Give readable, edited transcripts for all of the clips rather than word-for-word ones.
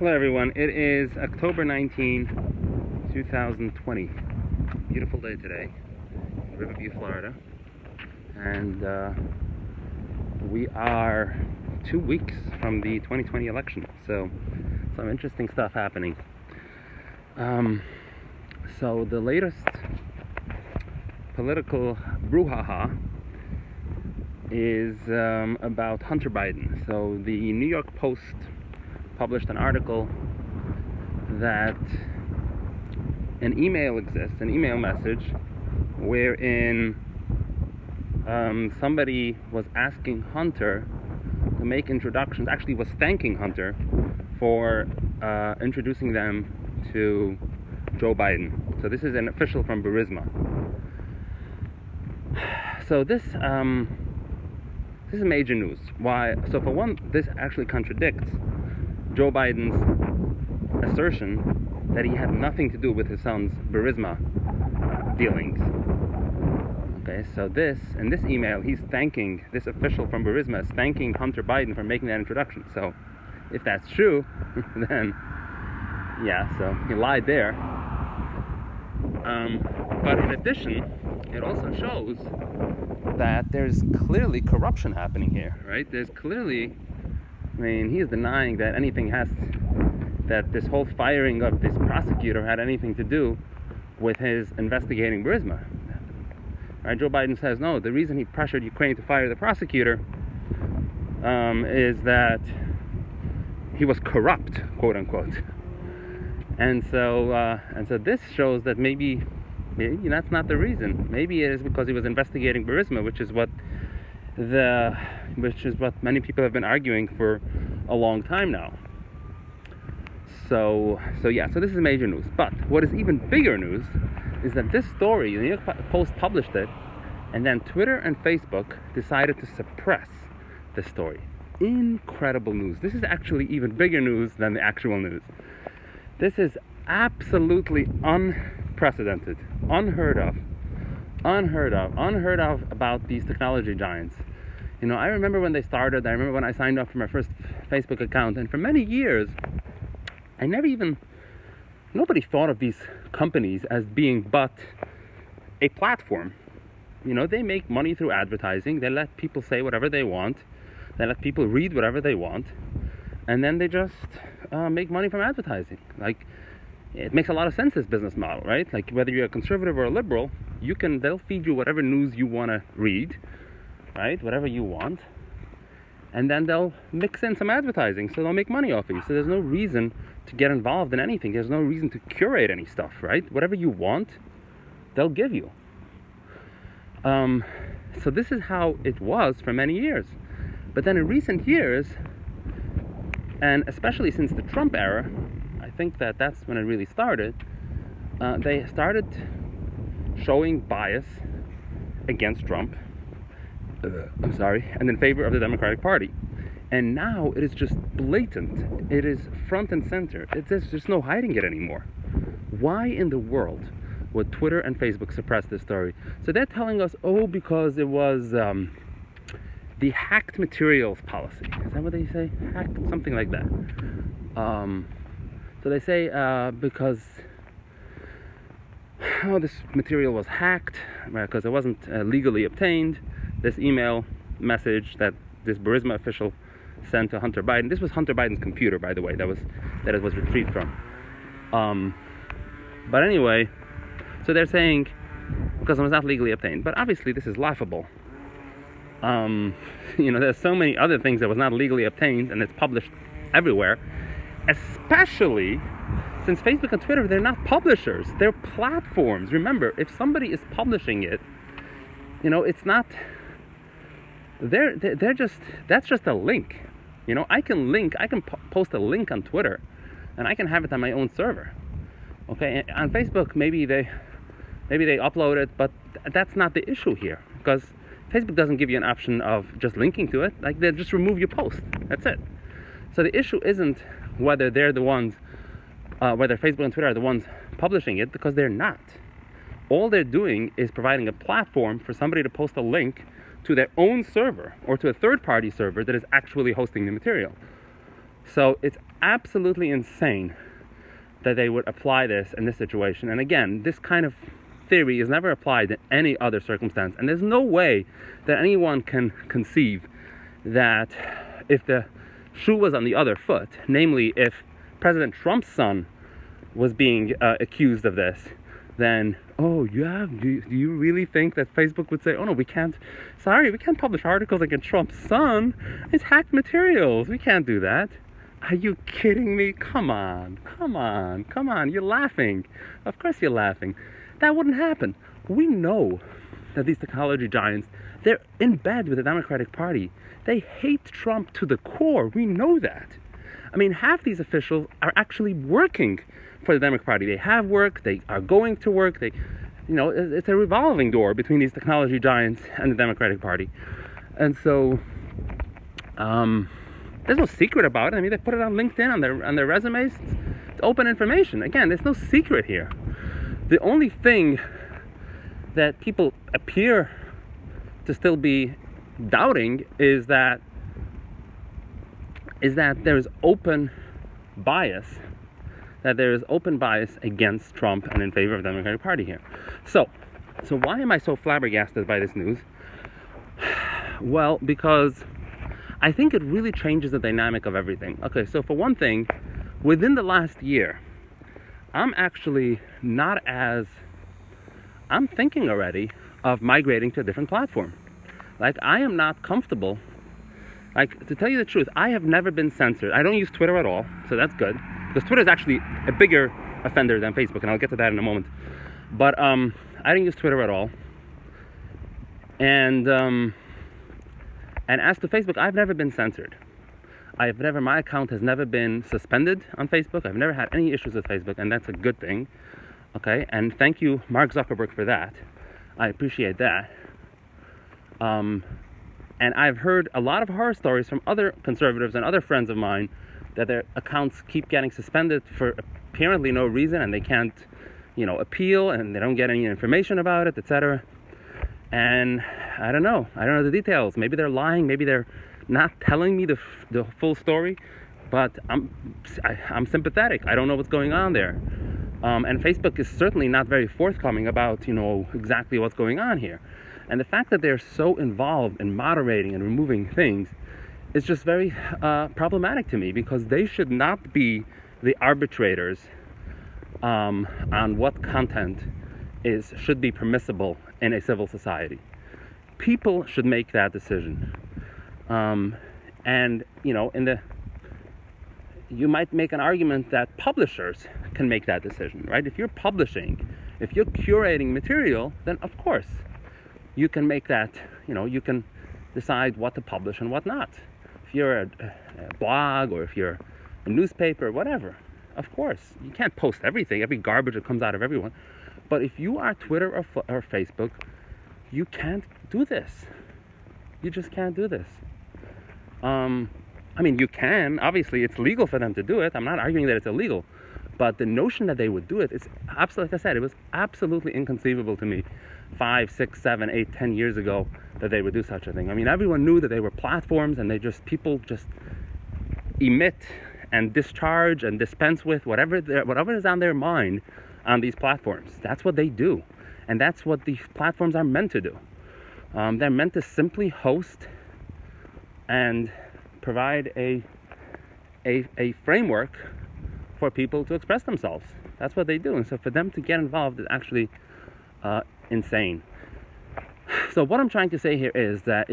Hello everyone, it is October 19, 2020. Beautiful day today in Riverview, Florida. And we are 2 weeks from the 2020 election. So some interesting stuff happening. So the latest political brouhaha is about Hunter Biden. So the New York Post published an article that an email exists, an email message, wherein somebody was asking Hunter to make introductions, actually was thanking Hunter for introducing them to Joe Biden. So this is an official from Burisma. So this is major news. Why? So for one, this actually contradicts Joe Biden's assertion that he had nothing to do with his son's Burisma dealings. Okay, so in this email, he's thanking, this official from Burisma is thanking Hunter Biden for making that introduction. So if that's true, then yeah, so he lied there. But in addition, it also shows that there's clearly corruption happening here, right? There's clearly, I mean, he is denying that that this whole firing of this prosecutor had anything to do with his investigating Burisma. Right? Joe Biden says, no, the reason he pressured Ukraine to fire the prosecutor is that he was corrupt, quote unquote. And so this shows that maybe that's not the reason. Maybe it is because he was investigating Burisma, which is what many people have been arguing for a long time now. So this is major news. But what is even bigger news is that this story, the New York Post published it, and then Twitter and Facebook decided to suppress the story. Incredible news. This is actually even bigger news than the actual news. This is absolutely unprecedented, unheard of about these technology giants. You know, I remember when they started, I remember when I signed up for my first Facebook account, and for many years, nobody thought of these companies as being but a platform. You know, they make money through advertising, they let people say whatever they want, they let people read whatever they want, and then they just make money from advertising. Like, it makes a lot of sense, this business model, right? Like, whether you're a conservative or a liberal, they'll feed you whatever news you want to read, right? Whatever you want. And then they'll mix in some advertising, so they'll make money off of you. So there's no reason to get involved in anything. There's no reason to curate any stuff, right? Whatever you want, they'll give you. So this is how it was for many years. But then in recent years, and especially since the Trump era, I think that's when it really started, they started showing bias against Trump, and in favor of the Democratic Party. And now it is just blatant. It is front and center. There's no hiding it anymore. Why in the world would Twitter and Facebook suppress this story? So they're telling us, because it was the hacked materials policy. Is that what they say? Hacked? Something like that. So they say because this material was hacked, because it wasn't legally obtained. This email message that this Burisma official sent to Hunter Biden. This was Hunter Biden's computer, by the way, that it was retrieved from. But anyway, so they're saying because it was not legally obtained. But obviously this is laughable. There's so many other things that was not legally obtained, and it's published everywhere. Especially since Facebook and Twitter, they're not publishers, they're platforms. Remember, if somebody is publishing it, it's not. They're just, that's just a link. I can post a link on Twitter, and I can have it on my own server. Okay, on Facebook, maybe they upload it, but that's not the issue here, because Facebook doesn't give you an option of just linking to it. Like, they just remove your post. That's it. So the issue isn't whether they're the ones, whether Facebook and Twitter are the ones publishing it, because they're not. All they're doing is providing a platform for somebody to post a link to their own server or to a third-party server that is actually hosting the material. So it's absolutely insane that they would apply this in this situation. And again, this kind of theory is never applied in any other circumstance. And there's no way that anyone can conceive that if the shoe was on the other foot, namely if President Trump's son was being accused of this, then, oh yeah, do you really think that Facebook would say, oh no, we can't publish articles against Trump's son, it's hacked materials, we can't do that. Are you kidding me? Come on, you're laughing. Of course you're laughing. That wouldn't happen. We know that these technology giants, they're in bed with the Democratic Party. They hate Trump to the core. We know that. I mean, half these officials are actually working for the Democratic Party. They have work, they are going to work, it's a revolving door between these technology giants and the Democratic Party. And so, there's no secret about it. I mean, they put it on LinkedIn, on their resumes. It's open information. Again, there's no secret here. The only thing that people appear to still be doubting is that there's open bias. That there is open bias against Trump and in favor of the Democratic Party here. So why am I so flabbergasted by this news? Well, because I think it really changes the dynamic of everything. Okay, so for one thing, within the last year, I'm thinking already of migrating to a different platform. Like, I am not comfortable. Like, to tell you the truth, I have never been censored. I don't use Twitter at all, so that's good. Because Twitter is actually a bigger offender than Facebook, and I'll get to that in a moment. But I didn't use Twitter at all. And as to Facebook, I've never been censored. My account has never been suspended on Facebook. I've never had any issues with Facebook, and that's a good thing. Okay, and thank you, Mark Zuckerberg, for that. I appreciate that. And I've heard a lot of horror stories from other conservatives and other friends of mine that their accounts keep getting suspended for apparently no reason, and they can't, appeal, and they don't get any information about it, etc. And I don't know the details. Maybe they're lying. Maybe they're not telling me the full story. But I'm sympathetic. I don't know what's going on there. And Facebook is certainly not very forthcoming about exactly what's going on here. And the fact that they're so involved in moderating and removing things is just very problematic to me, because they should not be the arbitrators on what content should be permissible in a civil society. People should make that decision. And you might make an argument that publishers can make that decision, right? If you're publishing, if you're curating material, then of course you can make that, you can decide what to publish and what not. If you're a blog, or if you're a newspaper, whatever, of course, you can't post everything, every garbage that comes out of everyone. But if you are Twitter or Facebook, you can't do this. You just can't do this. You can. Obviously, it's legal for them to do it. I'm not arguing that it's illegal. But the notion that they would do it, it's absolutely, like I said, it was absolutely inconceivable to me 5, 6, 7, 8, 10 years ago that they would do such a thing. Everyone knew that they were platforms, and people just emit and discharge and dispense with whatever is on their mind on these platforms. That's what they do. And that's what these platforms are meant to do. They're meant to simply host and provide a framework for people to express themselves. That's what they do. And so for them to get involved is actually insane. So what I'm trying to say here is that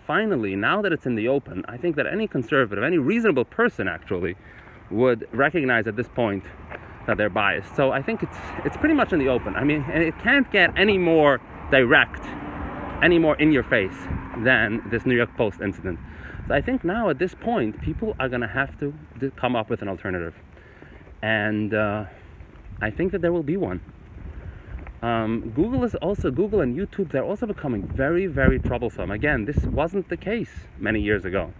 finally, now that it's in the open, I think that any conservative, any reasonable person actually, would recognize at this point that they're biased. So I think it's pretty much in the open. And it can't get any more direct, any more in your face than this New York Post incident. So I think now at this point, people are going to have to come up with an alternative. And I think that there will be one. Google and YouTube, they're also becoming very, very troublesome. Again, this wasn't the case many years ago.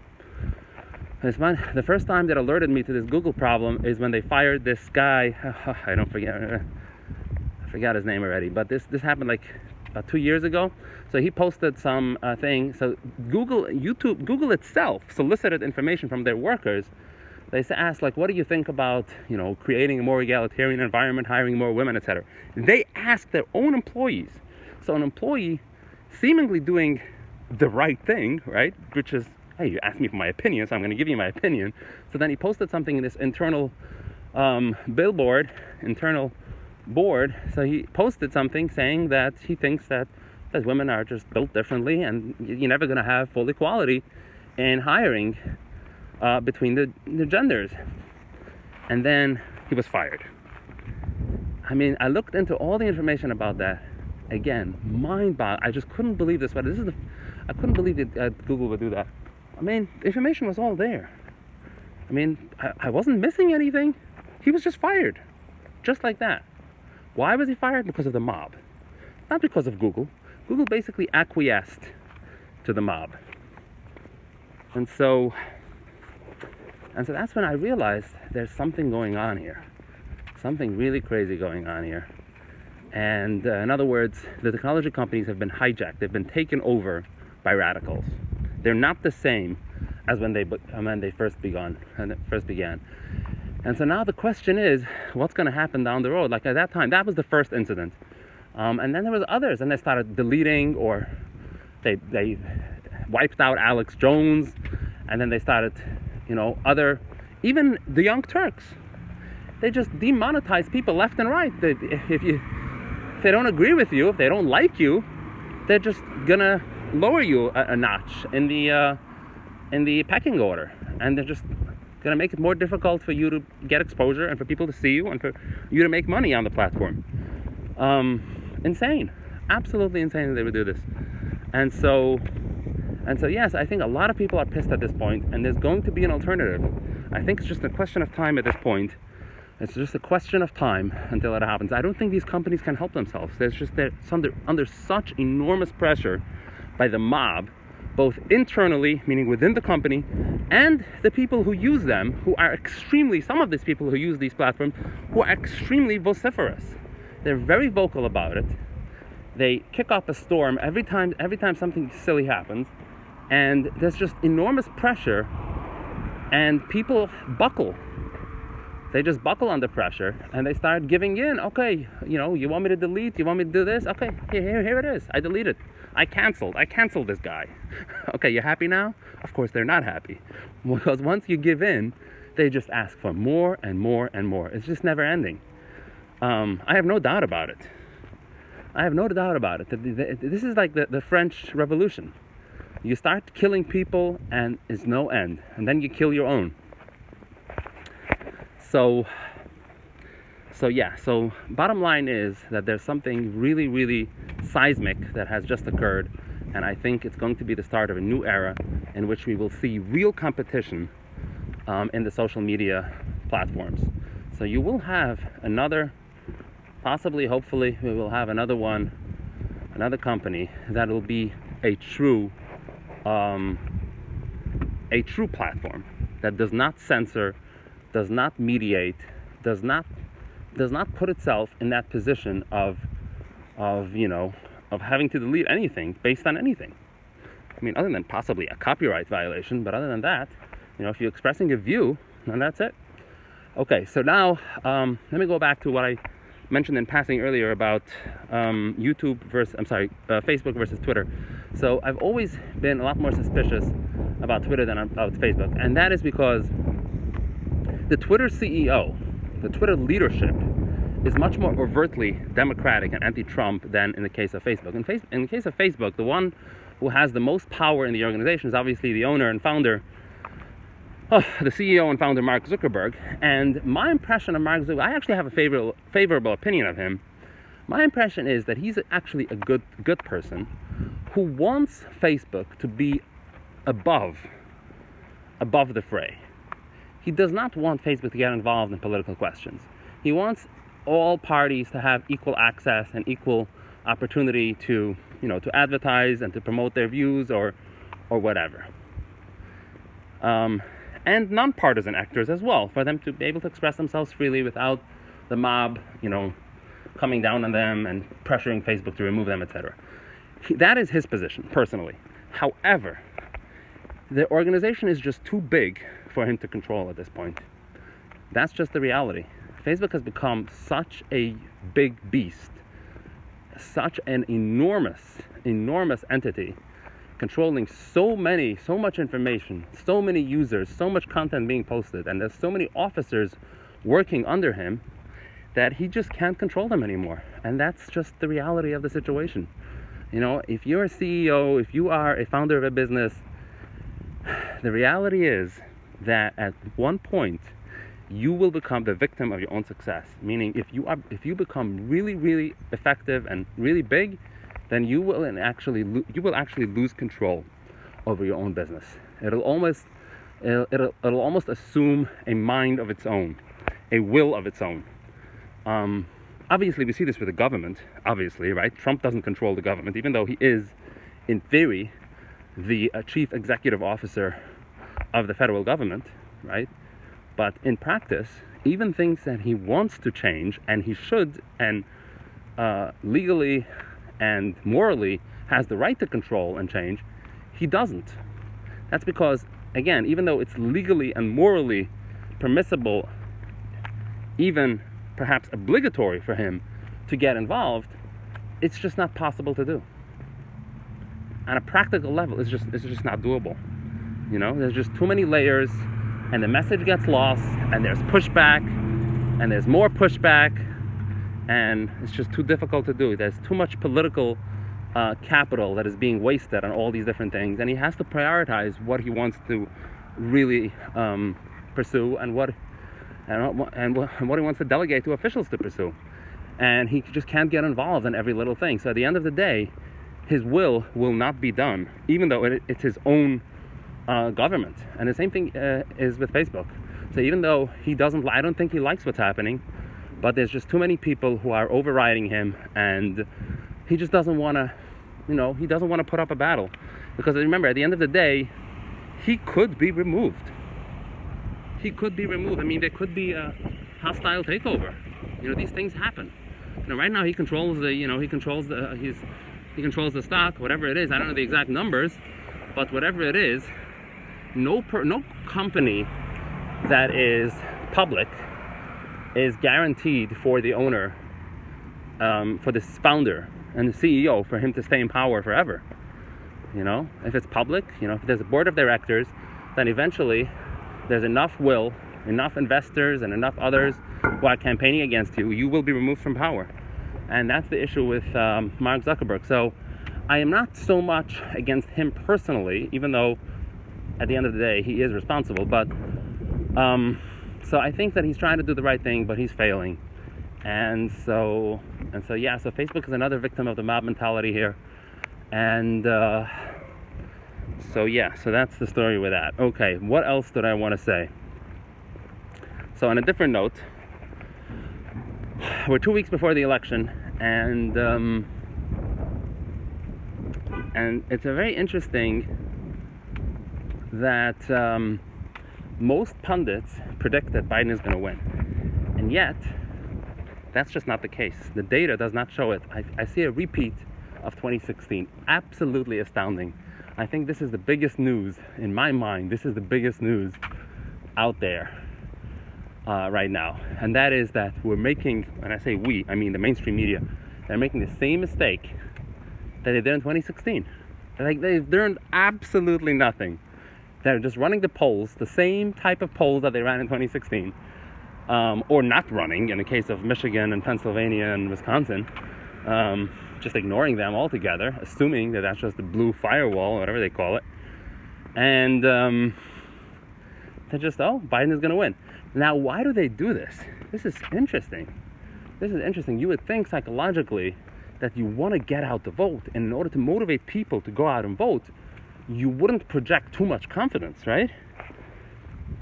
The first time that alerted me to this Google problem is when they fired this guy. I forgot his name already, but this happened like about 2 years ago. So he posted some thing. So Google itself solicited information from their workers. They asked, like, what do you think about, creating a more egalitarian environment, hiring more women, etc. They asked their own employees. So an employee seemingly doing the right thing, right? Which is, hey, you asked me for my opinion, so I'm going to give you my opinion. So then he posted something in this internal internal board. So he posted something saying that he thinks that women are just built differently, and you're never going to have full equality in hiring between the genders. And then he was fired. I mean, I looked into all the information about that. Again, mind-boggling. I just couldn't believe this. But I couldn't believe that Google would do that. I mean, the information was all there. I mean, I wasn't missing anything. He was just fired, just like that. Why was he fired? Because of the mob, not because of Google. Google basically acquiesced to the mob, and so that's when I realized there's something going on here, something really crazy going on here. And in other words, the technology companies have been hijacked. They've been taken over by radicals. They're not the same as when they first began. And so now the question is, what's going to happen down the road? Like at that time, that was the first incident. And then there was others, and they started deleting, or they wiped out Alex Jones, and then they started, even the Young Turks. They just demonetize people left and right. If they don't agree with you, if they don't like you, they're just gonna lower you a notch in the pecking order, and they're just gonna make it more difficult for you to get exposure and for people to see you and for you to make money on the platform. Insane, absolutely insane that they would do this. And so yes, I think a lot of people are pissed at this point, and there's going to be an alternative. I think it's just a question of time at this point. It's just a question of time until it happens. I don't think these companies can help themselves. They're under such enormous pressure by the mob, both internally, meaning within the company, and the people who use them, some of these people who use these platforms, who are extremely vociferous. They're very vocal about it. They kick up a storm every time something silly happens, and there's just enormous pressure, and people buckle. They just buckle under pressure, and they start giving in. Okay, you want me to delete? You want me to do this? Okay, here it is. I deleted. I canceled this guy. Okay, you happy now? Of course they're not happy, because once you give in, they just ask for more and more and more. It's just never ending. I have no doubt about it. This is like the French Revolution. You start killing people, and it's no end, and then you kill your own. So bottom line is that there's something really, really seismic that has just occurred, and I think it's going to be the start of a new era in which we will see real competition in the social media platforms. So you will have another, possibly, hopefully, we will have another company that will be a true platform that does not censor, does not mediate, does not put itself in that position of having to delete anything based on anything. I mean, other than possibly a copyright violation, but other than that, if you're expressing a view, then that's it. Okay, so now let me go back to what I mentioned in passing earlier about Facebook versus Twitter. So I've always been a lot more suspicious about Twitter than about Facebook, and that is because the Twitter CEO, the Twitter leadership, is much more overtly democratic and anti-Trump than in the case of Facebook. In the case of Facebook, the one who has the most power in the organization is obviously the owner and founder, the CEO and founder, Mark Zuckerberg. And my impression of Mark Zuckerberg, I actually have a favorable opinion of him. My impression is that he's actually a good person who wants Facebook to be above the fray. He does not want Facebook to get involved in political questions. He wants all parties to have equal access and equal opportunity to advertise and to promote their views or whatever. And non-partisan actors as well, for them to be able to express themselves freely without the mob, coming down on them and pressuring Facebook to remove them, etc. That is his position, personally. However, the organization is just too big for him to control at this point. That's just the reality. Facebook has become such a big beast, such an enormous entity, controlling so much information, so many users, so much content being posted, and there's so many officers working under him that he just can't control them anymore. And that's just the reality of the situation. You know, if you're a CEO, if you are a founder of a business, the reality is that at one point you will become the victim of your own success. Meaning, if you become really effective and really big, then you will actually lose control over your own business. It'll almost assume a mind of its own, a will of its own. Obviously, we see this with the government. Obviously, right? Trump doesn't control the government, even though he is, in theory, the chief executive officer of the federal government, right? But in practice, even things that he wants to change, and he should, and legally and morally has the right to control and change, he doesn't. That's because, again, even though it's legally and morally permissible, even perhaps obligatory for him to get involved, it's just not possible to do. On a practical level, it's just not doable. You know, there's just too many layers, and the message gets lost, and there's pushback, and there's more pushback, and it's just too difficult to do. There's too much political capital that is being wasted on all these different things, and he has to prioritize what he wants to really pursue and what he wants to delegate to officials to pursue. And he just can't get involved in every little thing. So at the end of the day, his will not be done, even though it's his own government. And the same thing is with Facebook. So even though I don't think he likes what's happening, but there's just too many people who are overriding him, and he just doesn't want to, he doesn't want to put up a battle. Because remember, at the end of the day, he could be removed. He could be removed. I mean, there could be a hostile takeover. These things happen. Right now he controls the stock, whatever it is. I don't know the exact numbers, but whatever it is, no company that is public is guaranteed for the owner, for the founder and the CEO, for him to stay in power forever. If it's public, if there's a board of directors, then eventually there's enough will, enough investors, and enough others who are campaigning against you, you will be removed from power. And that's the issue with Mark Zuckerberg. So I am not so much against him personally, even though at the end of the day he is responsible. But so I think that he's trying to do the right thing, but he's failing. And so Facebook is another victim of the mob mentality here. And so that's the story with that. Okay, what else did I want to say? So on a different note, we're 2 weeks before the election, and it's a very interesting that most pundits predict that Biden is going to win, and yet that's just not the case. The data does not show it. I see a repeat of 2016. Absolutely astounding. I think this is the biggest news in my mind. This is the biggest news out there right now, and that is that we're making, when I say we, I mean the mainstream media, they're making the same mistake that they did in 2016. They've learned absolutely nothing. They're just running the polls, the same type of polls that they ran in 2016, or not running in the case of Michigan and Pennsylvania and Wisconsin, just ignoring them altogether, assuming that that's just the blue firewall, whatever they call it, and they're just, Biden is going to win. Now, why do they do this? This is interesting. You would think psychologically that you want to get out the vote, and in order to motivate people to go out and vote, you wouldn't project too much confidence, right?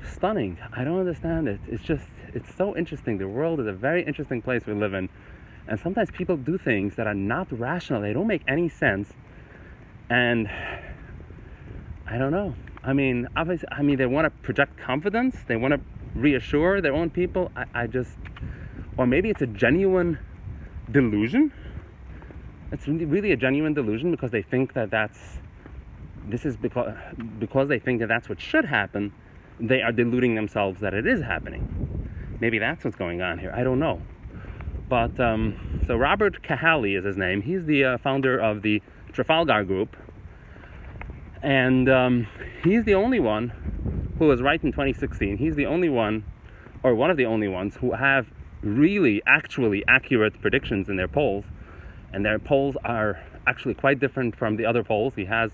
Stunning. I don't understand it. It's so interesting. The world is a very interesting place we live in, and sometimes people do things that are not rational. They don't make any sense, and I don't know. Obviously, they want to project confidence. They want to reassure their own people. Or maybe it's a genuine delusion. It's really a genuine delusion because they think that because they think that that's what should happen, they are deluding themselves that it is happening. Maybe that's what's going on here. I don't know. But, so Robert Cahaly is his name. He's the founder of the Trafalgar Group. And he's the only one who was right in 2016. He's the only one, or one of the only ones, who have really, actually accurate predictions in their polls. And their polls are actually quite different from the other polls. He has,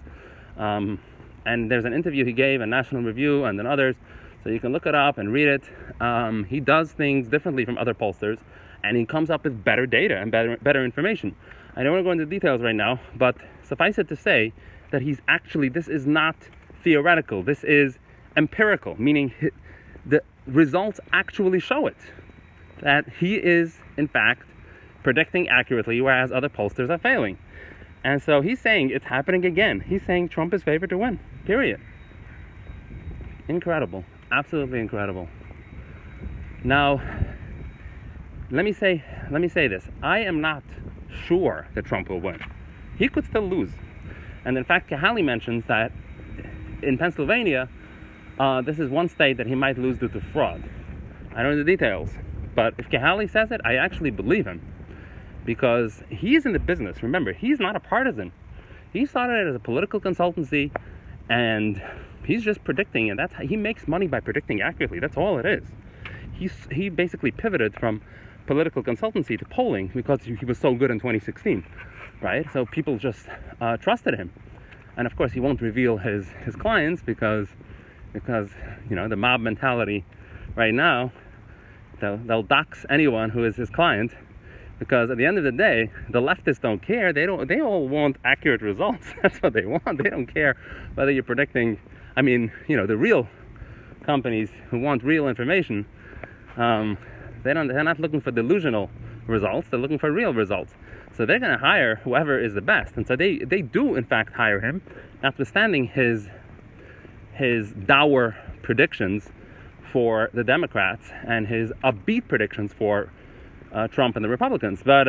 and there's an interview he gave in National Review and then others, so you can look it up and read it. He does things differently from other pollsters, and he comes up with better data and better information. I don't want to go into details right now, but suffice it to say that this is not theoretical, this is empirical, meaning the results actually show it, that he is, in fact, predicting accurately, whereas other pollsters are failing. And so he's saying it's happening again. He's saying Trump is favored to win, period. Incredible, absolutely incredible. Now, let me say this. I am not sure that Trump will win. He could still lose. And in fact, Cahaly mentions that in Pennsylvania, this is one state that he might lose due to fraud. I don't know the details, but if Cahaly says it, I actually believe him, because he's in the business. Remember, he's not a partisan. He started it as a political consultancy, and he's just predicting, and that's how he makes money, by predicting accurately. That's all it is. He basically pivoted from political consultancy to polling because he was so good in 2016, right? So people just trusted him, and of course he won't reveal his clients because the mob mentality right now, they'll dox anyone who is his client, because at the end of the day, the leftists don't care. They all want accurate results. That's what they want. They don't care whether you're predicting. I mean, the real companies who want real information, they're not looking for delusional results. They're looking for real results. So they're going to hire whoever is the best. And so they do in fact hire him, notwithstanding his dour predictions for the Democrats and his upbeat predictions for Trump and the Republicans. But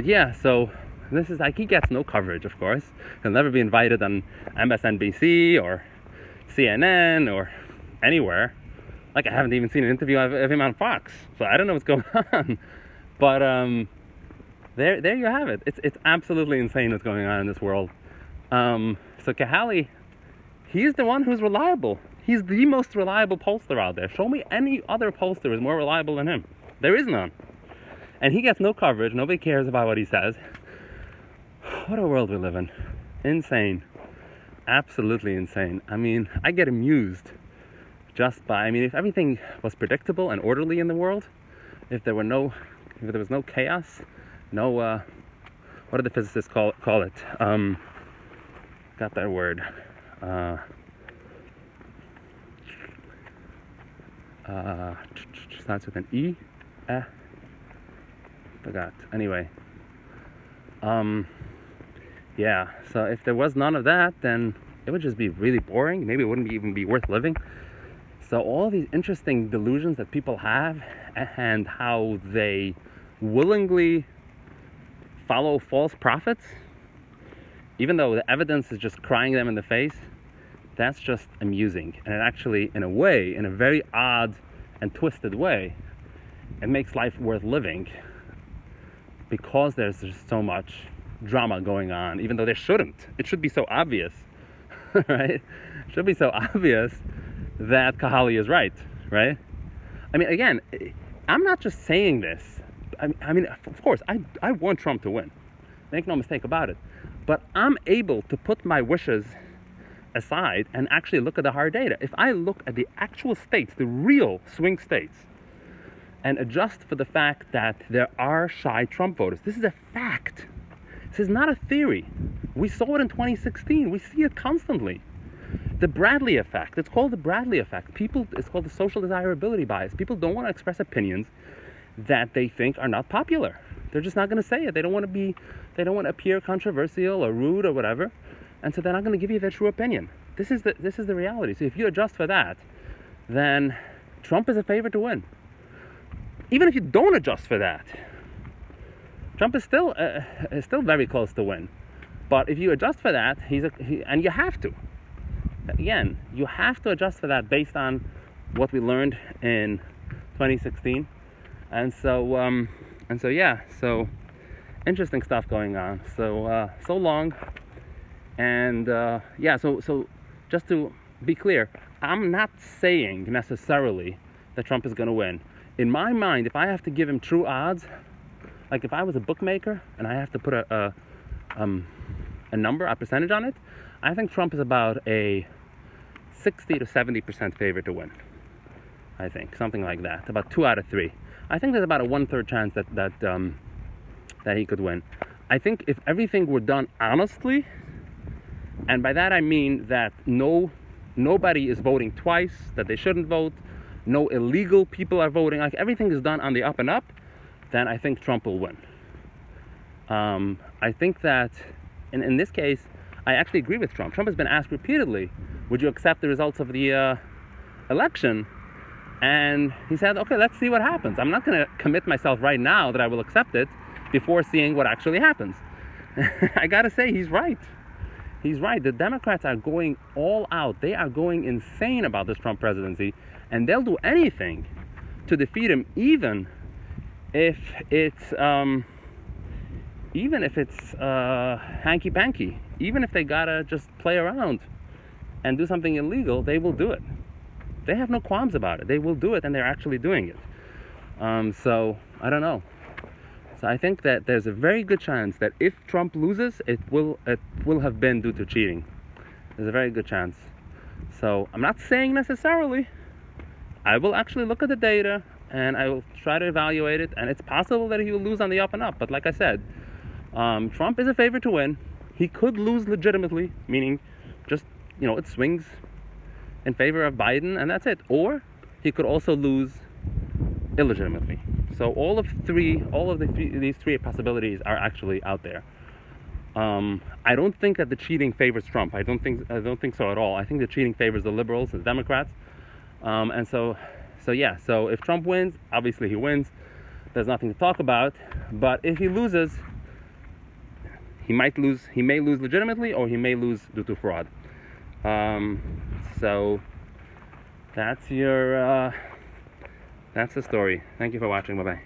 yeah, so this is like, he gets no coverage, of course. He'll never be invited on MSNBC or CNN or anywhere. Like, I haven't even seen an interview of him on Fox, so I don't know what's going on. But there you have it. It's absolutely insane what's going on in this world. So Cahaly, he's the one who's reliable. He's the most reliable pollster out there. Show me any other pollster who is more reliable than him. There is none. And he gets no coverage. Nobody cares about what he says. What a world we live in. Insane. Absolutely insane. I mean, I get amused just by, if everything was predictable and orderly in the world, if there was no chaos, no, what do the physicists call it? Got that word. Starts with an E. Forgot. Anyway. Yeah, so if there was none of that, then it would just be really boring. Maybe it wouldn't even be worth living. So all these interesting delusions that people have, and how they willingly follow false prophets, even though the evidence is just crying them in the face, that's just amusing. And it actually, in a way, in a very odd and twisted way, it makes life worth living, because there's just so much drama going on, even though there shouldn't. It should be so obvious, right? It should be so obvious that Cahaly is right? Again, I'm not just saying this. Of course, I want Trump to win. Make no mistake about it. But I'm able to put my wishes aside and actually look at the hard data. If I look at the actual states, the real swing states, and adjust for the fact that there are shy Trump voters, this is a fact. This is not a theory. We saw it in 2016. We see it constantly. The Bradley effect. It's called the Bradley effect. It's called the social desirability bias. People don't want to express opinions that they think are not popular. They're just not going to say it. They don't want to appear controversial or rude or whatever. And so they're not going to give you their true opinion. This is the reality. So if you adjust for that, then Trump is a favorite to win. Even if you don't adjust for that, Trump is still very close to win. But if you adjust for that, and you have to. Again, you have to adjust for that based on what we learned in 2016. And so yeah, so interesting stuff going on. So long. And yeah, so just to be clear, I'm not saying necessarily that Trump is going to win. In my mind, if I have to give him true odds, like if I was a bookmaker and I have to put a number, a percentage on it, I think Trump is about a 60 to 70% favorite to win. I think something like that, about 2 out of 3. I think there's about a 1/3 chance that he could win. I think if everything were done honestly, and by that I mean that nobody is voting twice, that they shouldn't vote, no illegal people are voting, like everything is done on the up and up, then I think Trump will win. I think that in this case, I actually agree with Trump. Trump has been asked repeatedly, would you accept the results of the election? And he said, okay, let's see what happens. I'm not going to commit myself right now that I will accept it before seeing what actually happens. I got to say, he's right. He's right. The Democrats are going all out. They are going insane about this Trump presidency, and they'll do anything to defeat him, even if it's hanky-panky. Even if they gotta just play around and do something illegal, they will do it. They have no qualms about it. They will do it, and they're actually doing it. So I don't know. So I think that there's a very good chance that if Trump loses, it will have been due to cheating. There's a very good chance. So I'm not saying necessarily. I will actually look at the data and I will try to evaluate it. And it's possible that he will lose on the up and up. But like I said, Trump is a favorite to win. He could lose legitimately, meaning just, it swings in favor of Biden and that's it. Or he could also lose illegitimately. So these three possibilities are actually out there. I don't think that the cheating favors Trump. I don't think so at all. I think the cheating favors the liberals, the Democrats. And so yeah. So if Trump wins, obviously he wins. There's nothing to talk about. But if he loses, he may lose legitimately, or he may lose due to fraud. So that's the story. Thank you for watching. Bye-bye.